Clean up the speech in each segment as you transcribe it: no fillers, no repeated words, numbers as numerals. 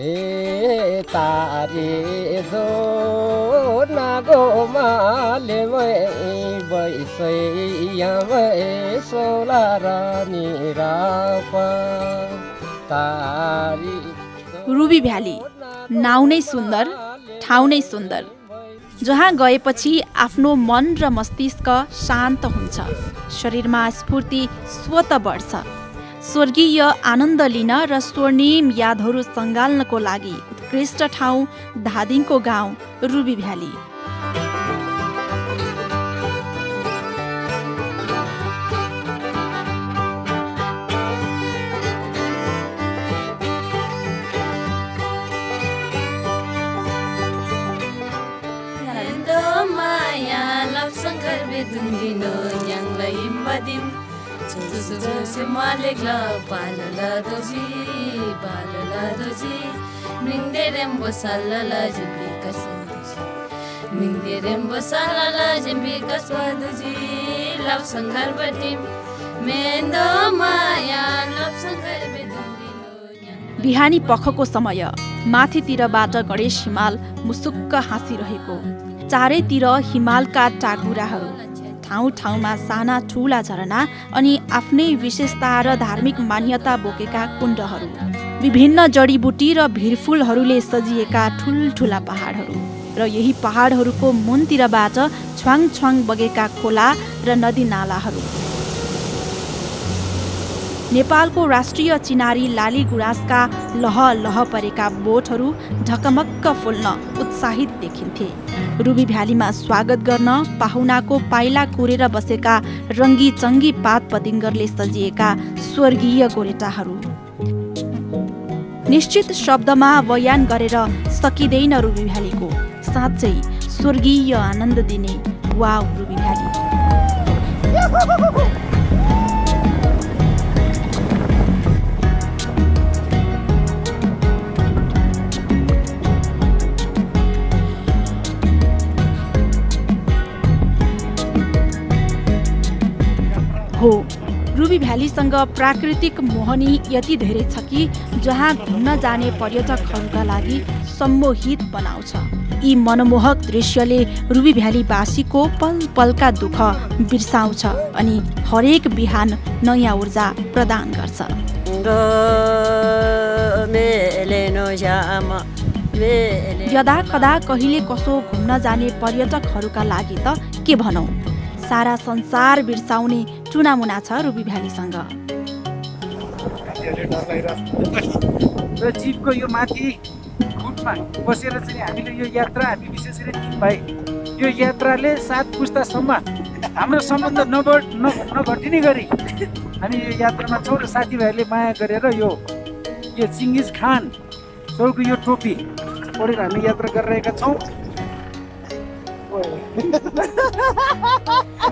हे तारे जो नागो माले बैसैया सोला रानी रापा तारी। रुबी भ्याली नाउँ नै सुन्दर, ठाउँ नै सुन्दर। जहाँ गएपछि आफ्नो मन र मस्तिष्क शान्त हुन्छ, शरीरमा स्फूर्ति स्वत बढ्छ। स्वर्गीय आनन्द लिन र स्वर्णिम यादहरू सङ्गाल्नको लागि उत्कृष्ट ठाउँ धादिङको गाउँ रुबी भ्याली। बिहानी पखको समय माथितिरबाट गणेश हिमाल मुसुक्क हाँसिरहेको, चारैतिर हिमालका टाकुराहरू, ठाउँ ठाउँमा साना ठुला झरना अनि आफ्नै विशेषता र धार्मिक मान्यता बोकेका कुण्डहरू, विभिन्न जडीबुटी र भिरफुलहरूले सजिएका ठुल्ठुला पहाडहरू र यही पहाडहरूको मुनतिरबाट छ्वाङ छ्वाङ बगेका खोला र नदी नालाहरू। नेपालको राष्ट्रिय चिनारी लाली गुराँसका लह लह परेका बोटहरू ढकमक्क फुल्न उत्साहित देखिन्थे। रुबी भ्यालीमा स्वागत गर्न पाहुनाको पाइला कुरेर बसेका रङ्गी चङ्गी पात पतिङ्गरले सजिएका स्वर्गीय गोरेटाहरू। निश्चित शब्दमा बयान गरेर सकिँदैन रुबी भ्यालीको, साँच्चै स्वर्गीय आनन्द दिने वाउ रुबी भ्याली। हो, रुबी भ्यालीसँग प्राकृतिक मोहनी यति धेरै छ कि जहाँ घुम्न जाने पर्यटकहरूका लागि सम्मोहित बनाउँछ। यी मनमोहक दृश्यले रुबी भ्यालीवासीको पल पलका दुःख बिर्साउँछ अनि हरेक बिहान नयाँ ऊर्जा प्रदान गर्छ। यदा कदा कहिले कसो घुम्न जाने पर्यटकहरूका लागि त के भनौँ, सारा संसार बिर्साउने टुनामुना छ रुबी भ्यालीसँग। जीवको यो माथि गुटमा बसेर चाहिँ हामीले यो यात्रा हामी विशेष गरी भाइ यो यात्राले 7 पुस्तासम्म हाम्रो सम्बन्ध नघटिने गरी हामी यो यात्रामा छौँ र साथीभाइहरूले माया गरेर यो चिङ्गिज खान सरको यो टोपी ओढेर हामी यात्रा गरिरहेका छौँ।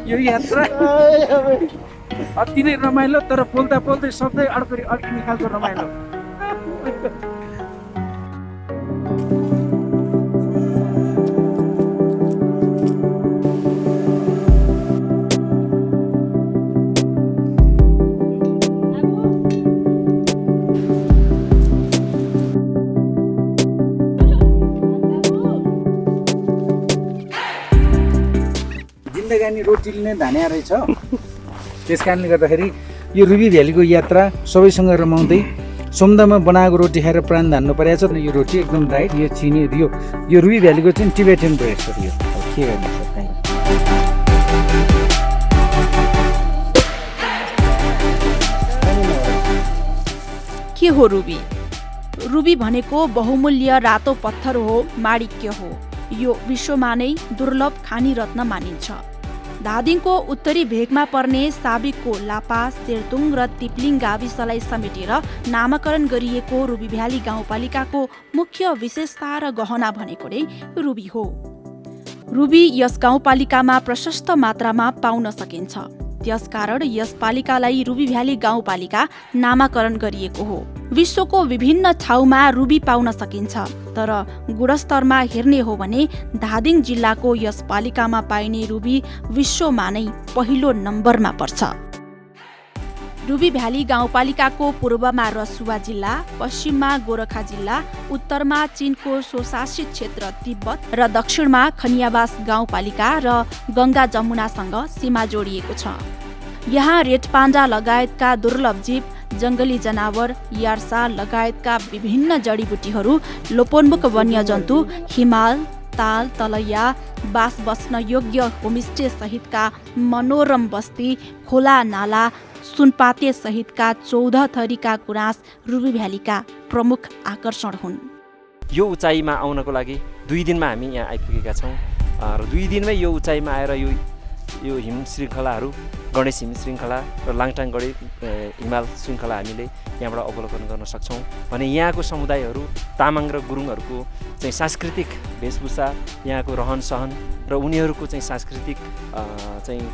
यो यात्रा अति नै रमाइलो, तर बोल्दा बोल्दै शब्दै अड्किने खालको रमाइलो। जिन्दगानी रोटीले नै धान्या रहेछ। त्यस कारणले गर्दाखेरि यो रुबी भ्यालीको यात्रा सबैसँग रमाउँदै सोमदामा बनाएको रोटी खाएर प्राण धान्नु परेको छ। यो रोटी एकदम राइट, यो चिनी यो रुबी भ्यालीको चाहिँ टिबेटियन ब्रेड हो। यो के गर्नु के हो रुबी? रुबी भनेको बहुमूल्य रातो पत्थर हो, माणिक्य हो। यो विश्वमा नै दुर्लभ खानी रत्न मानिन्छ। धादिङको उत्तरी भेगमा पर्ने साबिकको लापा, सेरतुङ र तिप्लिङ गाविसलाई समेटेर नामाकरण गरिएको रुबी भ्याली गाउँपालिकाको मुख्य विशेषता र गहना भनेको नै रुबी हो। रुबी यस गाउँपालिकामा प्रशस्त मात्रामा पाउन सकिन्छ। त्यसकारण यस पालिकालाई रुबी भ्याली गाउँपालिका नामाकरण गरिएको हो। विश्वको विभिन्न ठाउँमा रुबी पाउन सकिन्छ, तर गुणस्तरमा हेर्ने हो भने धादिङ जिल्लाको यस पालिकामा पाइने रुबी विश्वमा नै पहिलो नम्बरमा पर्छ। रुबी भ्याली गाउँपालिकाको पूर्वमा रसुवा जिल्ला, पश्चिममा गोरखा जिल्ला, उत्तरमा चीनको स्वशासित क्षेत्र तिब्बत र दक्षिणमा खनियावास गाउँपालिका र गङ्गा जमुनासँग सीमा जोडिएको छ। यहाँ रेड पान्डा लगायतका दुर्लभ जीव, जङ्गली जनावर, यार्सा लगायतका विभिन्न जडीबुटीहरू, लोपोन्मुख वन्यजन्तु, हिमाल, ताल, तलैया, बास बस्न योग्य होमस्टे सहितका मनोरम बस्ती, खोला नाला, सुनपाते सहितका 14 थरीका गुराँस रुबी भ्यालीका प्रमुख आकर्षण हुन्। यो उचाइमा आउनको लागि 2 दिनमा हामी यहाँ आइपुगेका छौँ र 2 दिनमै यो उचाइमा आएर यो हिम श्रृङ्खलाहरू, गणेश हिम श्रृङ्खला र लाङटाङ गढी हिमाल श्रृङ्खला हामीले यहाँबाट अवलोकन गर्न सक्छौँ भने यहाँको समुदायहरू तामाङ र गुरुङहरूको चाहिँ सांस्कृतिक वेशभूषा, यहाँको रहनसहन र उनीहरूको चाहिँ सांस्कृतिक चाहिँ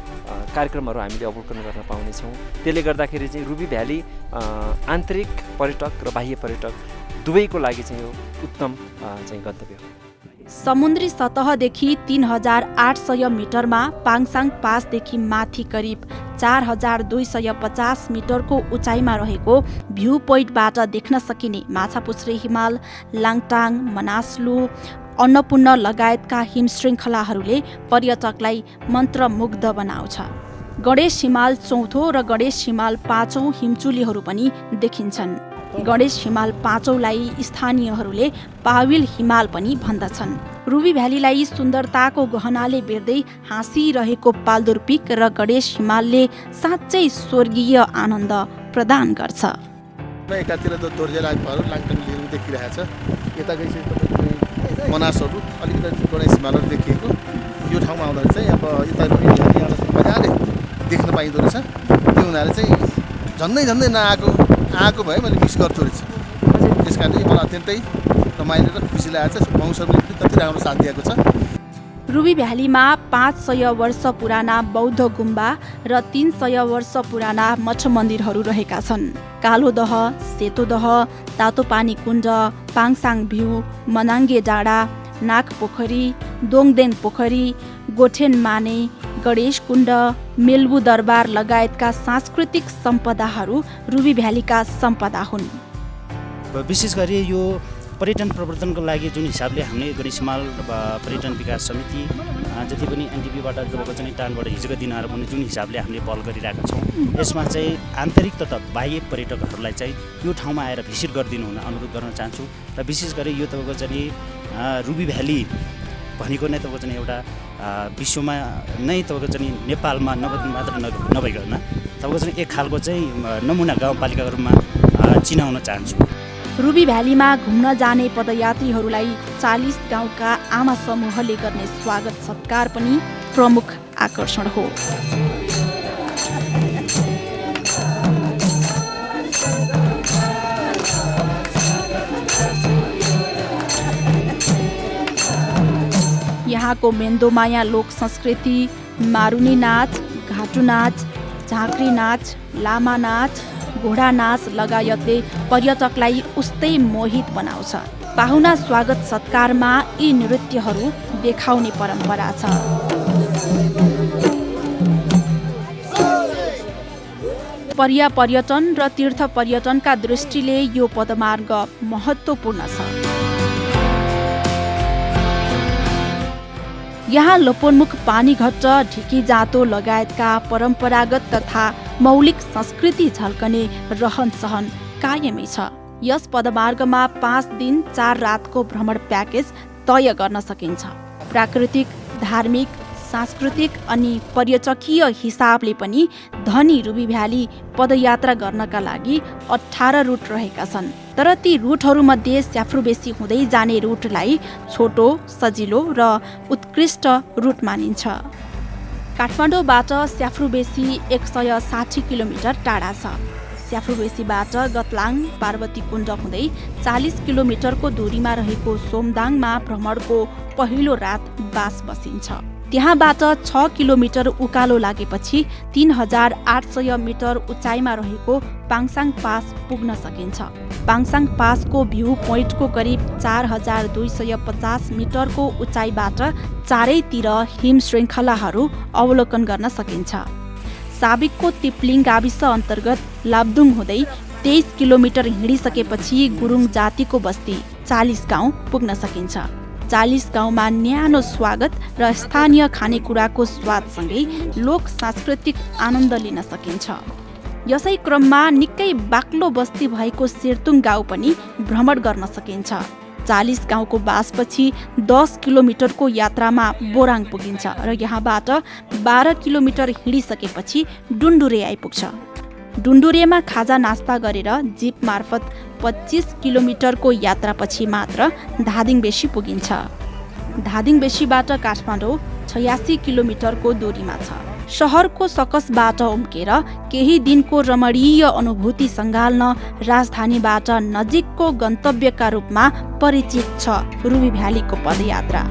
कार्यक्रमहरू हामीले अवलोकन गर्न पाउनेछौँ। त्यसले गर्दाखेरि चाहिँ रुबी भ्याली आन्तरिक पर्यटक र बाह्य पर्यटक दुवैको लागि चाहिँ यो उत्तम चाहिँ गन्तव्य हो। समुद्री सतहदेखि 3800 मिटरमा पाङसाङ पासदेखि माथि करिब 4250 मिटरको उचाइमा रहेको भ्यू पोइन्टबाट देख्न सकिने माछापुच्छ्रे हिमाल, लाङटाङ, मनासलु, अन्नपूर्ण लगायतका हिम श्रृङ्खलाहरूले पर्यटकलाई मन्त्रमुग्ध बनाउँछ। गणेश हिमाल चौथो र गणेश हिमाल 5औं हिमचुलीहरू पनि देखिन्छन्। गणेश हिमाल 5औंलाई स्थानीयहरूले पाविल हिमाल पनि भन्दछन्। रुबी भ्यालीलाई सुन्दरताको गहनाले बेर्दै हाँसिरहेको पाल्दुर पिक र गणेश हिमालले साँच्चै स्वर्गीय आनन्द प्रदान गर्छ। एकातिर त दोर्जेलाहरू लाङटाङ लिएर देखिरहेको छ, यता गइसकेपछि मनासहरू अलिकति गणेश हिमालहरू देखिएको। यो ठाउँमा आउँदाखेरि चाहिँ अब यता मजाले देख्न पाइँदो रहेछ। त्यो हुनाले चाहिँ झन्डै नआएको भए मैले मिस गर्छु रहेछ। त्यस कारणले मलाई अत्यन्तै रमाइलो र खुसी लागेको छ। मौसमले पनि कति राम्रो साथ दिएको छ। रुबी भ्यालीमा 500 वर्ष पुराना बौद्ध गुम्बा र 300 वर्ष पुराना मठ मन्दिरहरू रहेका छन्। कालो दह, सेतो दह, तातो पानी कुण्ड, पाङसाङ भ्यू, मनाङ्गे डाँडा, नाग पोखरी, दोङदेन पोखरी, गोठेन माने, गणेश कुण्ड, मेलबु दरबार लगायतका सांस्कृतिक सम्पदाहरू रुबी भ्यालीका सम्पदा हुन्। विशेष गरी यो पर्यटन प्रवर्धनको लागि जुन हिसाबले हामीले गणेश हिमाल पर्यटन विकास समिति जति पनि एनटिपीबाट जबको चाहिँ टानबाट हिजोको दिनहरू पनि जुन हिसाबले हामीले पहल गरिरहेका छौँ, यसमा चाहिँ आन्तरिक तथा बाह्य पर्यटकहरूलाई चाहिँ यो ठाउँमा आएर भिजिट गरिदिनु हुन अनुरोध गर्न चाहन्छु। र विशेष गरी यो तपाईँको चाहिँ रुबी भ्याली भनेको नै तपाईँको चाहिँ एउटा विश्वमा नै तपाईँको चाहिँ नेपालमा मात्र नभइकन तपाईँको चाहिँ एक खालको चाहिँ नमुना गाउँपालिकाको रूपमा चिनाउन चाहन्छु। रुबी भ्यालीमा घुम्न जाने पदयात्रीहरूलाई 40 गाउँका आमा समूहले गर्ने स्वागत सत्कार पनि प्रमुख आकर्षण हो। यहाँको मेन्दोमाया लोक संस्कृति, मारुनी नाच, घाटु नाच, झाँक्री नाच, लामा नाच, घोडा नाच लगायतले पर्यटकलाई उस्तै मोहित बनाउँछ। पाहुना स्वागत सत्कारमा यी नृत्यहरू देखाउने परम्परा छ। पर्यटन र तीर्थ पर्यटनका दृष्टिले यो पदमार्ग महत्त्वपूर्ण छ। यहाँ लोपोन्मुख पानीघट्ट, ढिकी जाँतो लगायतका परम्परागत तथा मौलिक संस्कृति झल्कने रहनसहन कायमै छ। यस पदमार्गमा 5 दिन 4 रातको भ्रमण प्याकेज तय गर्न सकिन्छ। प्राकृतिक, धार्मिक, सांस्कृतिक अनि पर्यटकीय हिसाबले पनि धनी रुबी भ्याली पदयात्रा गर्नका लागि 18 रुट रहेका छन्। तर ती रुटहरूमध्ये स्याफ्रुबेसी हुँदै जाने रुटलाई छोटो, सजिलो र उत्कृष्ट रुट मानिन्छ। काठमाडौँबाट स्याफ्रुबेसी 160 किलोमिटर टाढा छ। स्याफ्रुबेसीबाट गतलाङ, पार्वती कुण्ड हुँदै 40 किलोमिटरको दूरीमा रहेको सोमदाङमा भ्रमणको पहिलो रात बास बसिन्छ। त्यहाँबाट 6 किलोमिटर उकालो लागेपछि 3800 मिटर उचाइमा रहेको पाङसाङ पास पुग्न सकिन्छ। पाङसाङ पासको भ्यू पोइन्टको करिब 4250 मिटरको उचाइबाट चारैतिर हिम श्रृङ्खलाहरू अवलोकन गर्न सकिन्छ। साबिकको तिप्लिङ गाविस अन्तर्गत लाब्दुङ हुँदै 23 किलोमिटर हिँडिसकेपछि गुरुङ जातिको बस्ती 40 गाउँ पुग्न सकिन्छ। 40 गाउँमा न्यानो स्वागत र स्थानीय खानेकुराको स्वादसँगै लोक सांस्कृतिक आनन्द लिन सकिन्छ। यसै क्रममा निकै बाक्लो बस्ती भएको सेर्तुङ गाउँ पनि भ्रमण गर्न सकिन्छ। 40 गाउँको बासपछि 10 किलोमिटरको यात्रामा बोराङ पुगिन्छ र यहाँबाट 12 किलोमिटर हिँडिसकेपछि डुन्डुरे आइपुग्छ। डुन्डुरेमा खाजा नास्ता गरेर जीप मार्फत 25 किलोमिटरको यात्रापछि मात्र धादिङबेसी पुगिन्छ। धादिङबेसीबाट काठमाडौँ 86 किलोमिटरको दूरीमा छ। सहरको सकसबाट उम्केर केही दिनको रमणीय अनुभूति सङ्घाल्न राजधानीबाट नजिकको गन्तव्यका रूपमा परिचित छ रुबी भ्यालीको पदयात्रा।